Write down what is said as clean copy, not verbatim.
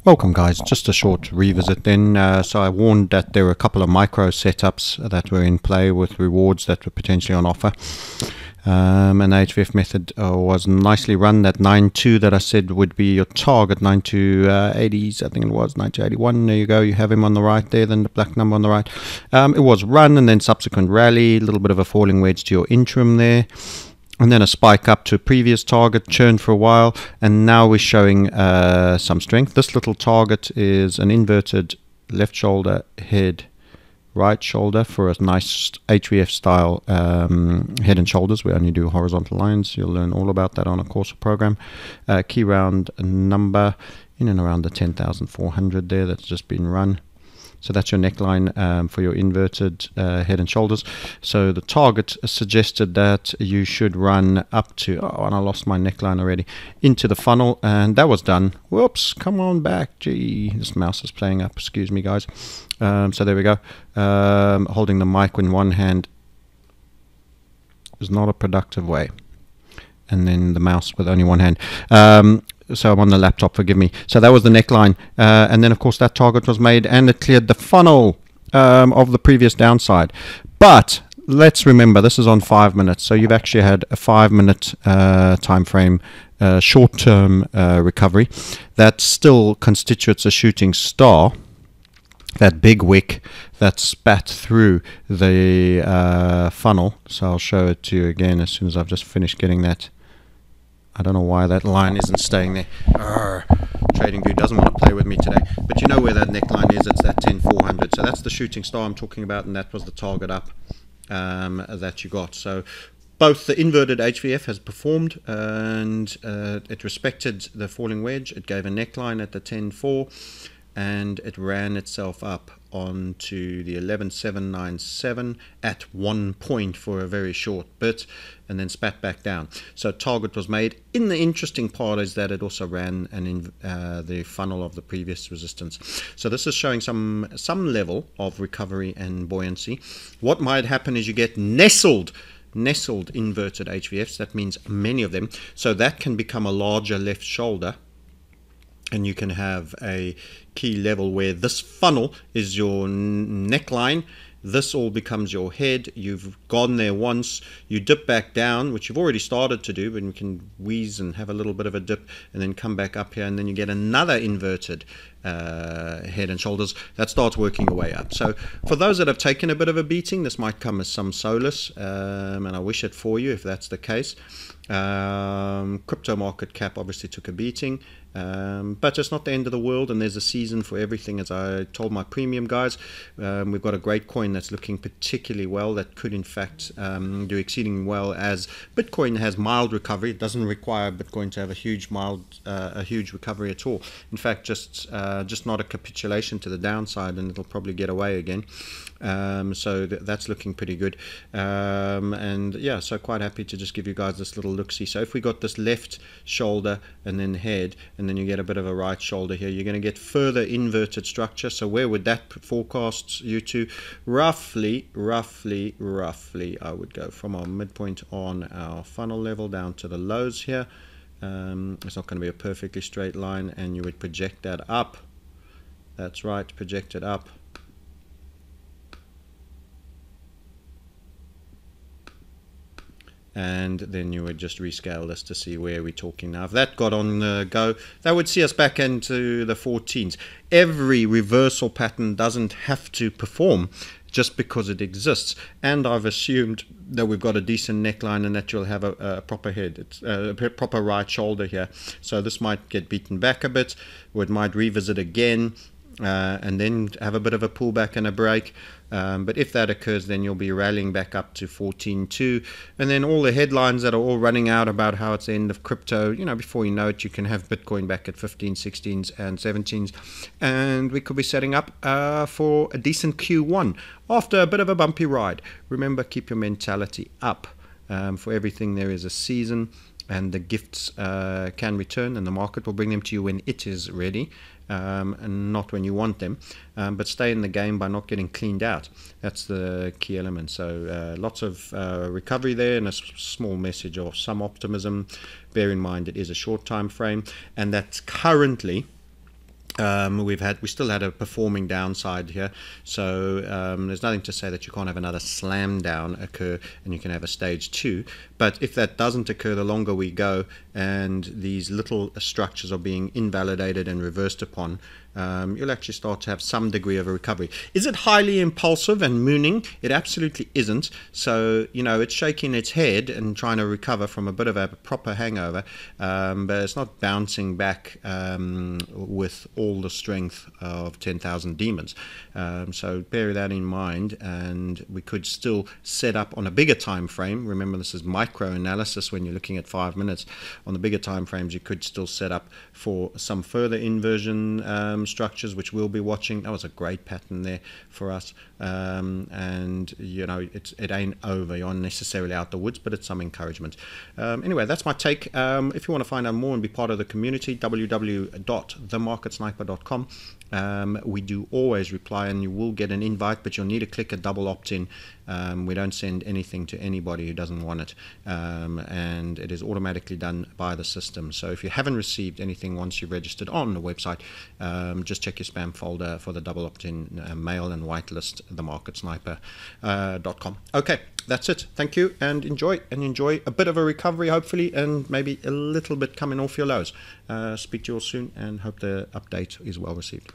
Welcome guys, just a short revisit then. So I warned that there were a couple of micro setups that were in play with rewards that were potentially on offer. And the HVF method was nicely run. That 9.2 that I said would be your target, 9.280s, I think it was, 9.281. There you go, you have him on the right there, then the black number on the right. It was run and then subsequent rally, a little bit of a falling wedge to your interim there. And then a spike up to a previous target, churned for a while, and now we're showing some strength. This little target is an inverted left shoulder, head, right shoulder for a nice HVF style head and shoulders. We only do horizontal lines. You'll learn all about that on a course program. Key round number in and around the 10,400 there. That's just been run. So that's your neckline for your inverted head and shoulders. So the target suggested that you should run up to, oh, and I lost my neckline already, into the funnel, and that was done. Whoops, come on back. Gee, this mouse is playing up. Excuse me, guys. So there we go. Holding the mic in one hand is not a productive way. And then the mouse with only one hand. So I'm on the laptop, forgive me. So that was the neckline. And then, of course, that target was made and it cleared the funnel of the previous downside. But let's remember, this is on 5 minutes. So you've actually had a 5-minute time frame, short-term recovery. That still constitutes a shooting star. That big wick that spat through the funnel. So I'll show it to you again as soon as I've just finished getting that. I don't know why that line isn't staying there. TradingView doesn't want to play with me today. But you know where that neckline is. It's that 10,400. So that's the shooting star I'm talking about, and that was the target up that you got. So both the inverted HVF has performed, and it respected the falling wedge. It gave a neckline at the 10.4, and it ran itself up onto the 11.797 at one point for a very short bit, and then spat back down. So target was made. In the interesting part is that it also ran the funnel of the previous resistance. So this is showing some level of recovery and buoyancy. What might happen is you get nestled inverted HVFs. That means many of them. So that can become a larger left shoulder. And you can have a key level where this funnel is your neckline. This all becomes your head. You've gone there once. You dip back down, which you've already started to do, but you can wheeze and have a little bit of a dip and then come back up here, and then you get another inverted head and shoulders that starts working your way up. So for those that have taken a bit of a beating, this might come as some solace, and I wish it for you if that's the case. Crypto market cap obviously took a beating, but it's not the end of the world, and there's a season for everything. As I told my premium guys, we've got a great coin that's looking particularly well, that could in fact do exceedingly well, as Bitcoin has mild recovery. It doesn't require Bitcoin to have a huge recovery at all. In fact, just not a capitulation to the downside, and it'll probably get away again. So that's looking pretty good, and yeah, so quite happy to just give you guys this little look-see. So if we got this left shoulder and then head, and then you get a bit of a right shoulder here, you're going to get further inverted structure. So where would that forecast you to? Roughly I would go from our midpoint on our funnel level down to the lows here. It's not going to be a perfectly straight line, and you would project that up. That's right, project it up. And then you would just rescale this to see where we're talking now. If that got on the go, that would see us back into the 14s. Every reversal pattern doesn't have to perform just because it exists. And I've assumed that we've got a decent neckline and that you'll have a proper head. It's a proper right shoulder here. So this might get beaten back a bit, or it might revisit again, and then have a bit of a pullback and a break. But if that occurs, then you'll be rallying back up to 14.2, and then all the headlines that are all running out about how it's the end of crypto, you know, before you know it, you can have Bitcoin back at 15, 16s and 17s, and we could be setting up for a decent Q1 after a bit of a bumpy ride. Remember, keep your mentality up. For everything there is a season, and the gifts can return, and the market will bring them to you when it is ready, and not when you want them. But stay in the game by not getting cleaned out. That's the key element. So lots of recovery there, and a small message of some optimism. Bear in mind it is a short time frame, and that's currently We still had a performing downside here, so there's nothing to say that you can't have another slam down occur and you can have a stage 2. But if that doesn't occur, the longer we go and these little structures are being invalidated and reversed upon, you'll actually start to have some degree of a recovery. Is it highly impulsive and mooning? It absolutely isn't. So, it's shaking its head and trying to recover from a bit of a proper hangover, but it's not bouncing back with all the strength of 10,000 demons. So bear that in mind, and we could still set up on a bigger time frame. Remember, this is micro analysis when you're looking at 5 minutes. On the bigger time frames, you could still set up for some further inversion structures, which we'll be watching. That was a great pattern there for us, and it ain't over. You're not necessarily out the woods, but it's some encouragement. Anyway, that's my take. If you want to find out more and be part of the community, www.themarketsniper.com. We do always reply, and you will get an invite, but you'll need to click a double opt-in. We don't send anything to anybody who doesn't want it, and it is automatically done by the system. So if you haven't received anything once you've registered on the website, just check your spam folder for the double opt-in mail and whitelist themarketsniper.com. Okay, that's it. Thank you, and enjoy a bit of a recovery, hopefully, and maybe a little bit coming off your lows. Speak to you all soon, and hope the update is well received.